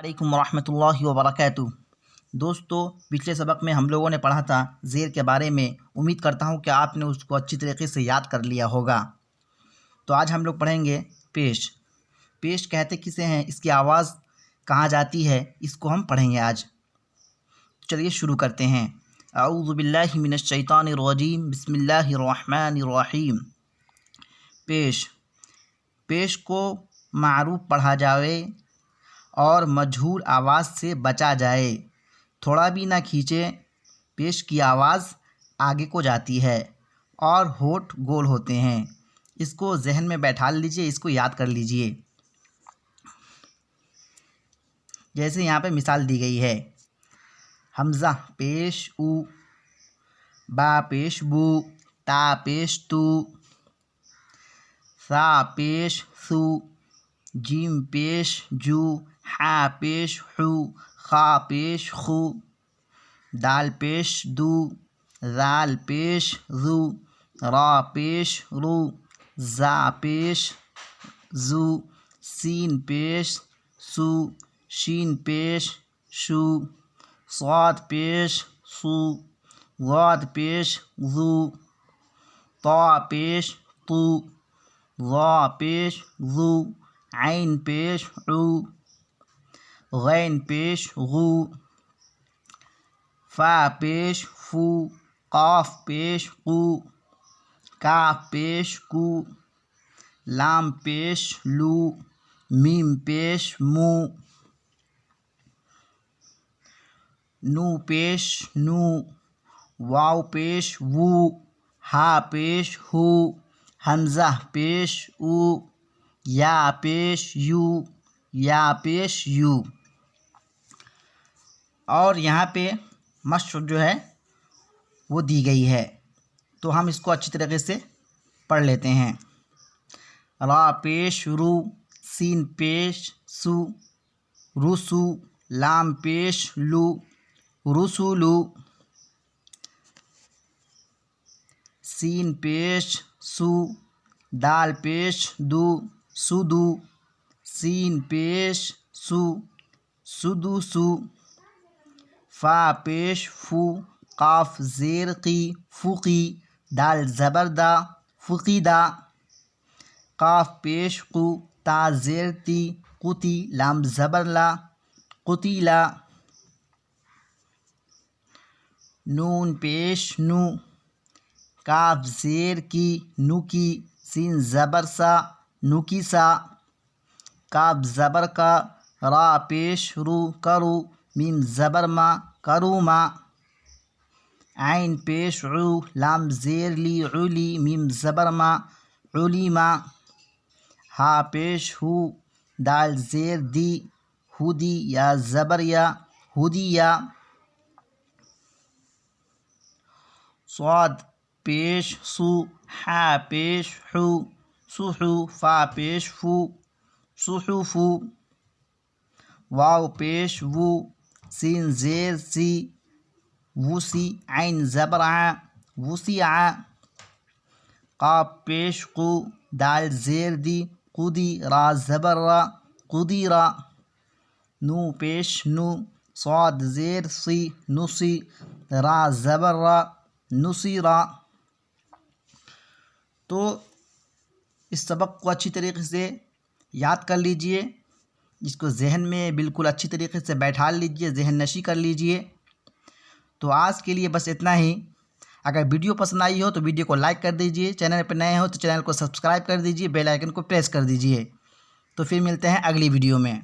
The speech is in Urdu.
علیکم ورحمۃ اللہ وبرکاتہ۔ دوستو، پچھلے سبق میں ہم لوگوں نے پڑھا تھا زیر کے بارے میں۔ امید کرتا ہوں کہ آپ نے اس کو اچھی طریقے سے یاد کر لیا ہوگا۔ تو آج ہم لوگ پڑھیں گے پیش۔ پیش کہتے کسے ہیں، اس کی آواز کہاں جاتی ہے، اس کو ہم پڑھیں گے آج۔ چلیے شروع کرتے ہیں۔ اعوذ باللہ من الشیطان الرجیم، بسم اللہ الرحمن الرحیم۔ پیش۔ پیش کو معروف پڑھا جائے اور مجہول آواز سے بچا جائے، تھوڑا بھی نہ کھینچے۔ پیش کی آواز آگے کو جاتی ہے اور ہونٹ گول ہوتے ہیں۔ اس کو ذہن میں بیٹھا لیجئے، اس کو یاد کر لیجئے۔ جیسے یہاں پہ مثال دی گئی ہے، حمزہ پیش او، با پیش بو، تا پیش تو، ثا پیش ثو، جیم پیش جو، حا پیش حو، خا پیش خو، دال پیش دو، ذال پیش ذو، را پیش رو، زا پیش زو، سین پیش سو، شین پیش شو، صاد پیش صو، ضاد پیش ذو، طا پیش طو، ظا پیش ذو، عین پیش عو، غین پیش غو، فا پیش فو، قاف پیش قو، کاف پیش کو، لام پیش لو، میم پیش مو، نو پیش نو، واو پیش وو، ہا پیش ہو، حمزہ پیش او، یا پیش یو، یا پیش یو۔ اور یہاں پہ مشق جو ہے وہ دی گئی ہے، تو ہم اس کو اچھی طریقے سے پڑھ لیتے ہیں۔ را پیش رو، سین پیش سو، رسو، لام پیش لو، رسولو، سین پیش سو، دال پیش دو، سدو، سین پیش سو، سدوسو، فا پیش فو، قاف زیر قی، فقی، دال زبر دا، فقیدہ، قاف پیش قو، تا زیر تی، قتی، لام زبر لا، قتیلا، نون پیش نو، کاف زیر کی، نکی، سین زبر سا، نکیسا، کاف زبر کا، را پیش رو، کرو، میم زبر ما، کروما، عین پیش عو، لام زیر لی، علی، میم زبر ما، علیما، ہا پیش ہو، دال زیر دی، ہدی، یا زبر یا، ہدیہ، صاد پیش سو، حا پیش حو، سحو، فا پیش فو، صحفو، واو پیش وو، سین زیر سی، وسی، عین زبر ع، وسیع، قاف پیش قو، دال زیر دی، قدی، را زبر را، قدیرا، نو پیش نو، صاد زیر سی، نسی، را زبر را، نصیرا۔ تو اس سبق کو اچھی طریقے سے یاد کر لیجئے، اس کو ذہن میں بالکل اچھی طریقے سے بیٹھا لیجئے، ذہن نشی کر لیجئے۔ تو آج کے لیے بس اتنا ہی۔ اگر ویڈیو پسند آئی ہو تو ویڈیو کو لائک کر دیجئے، چینل پہ نئے ہو تو چینل کو سبسکرائب کر دیجئے، بیل آئیکن کو پریس کر دیجئے۔ تو پھر ملتے ہیں اگلی ویڈیو میں۔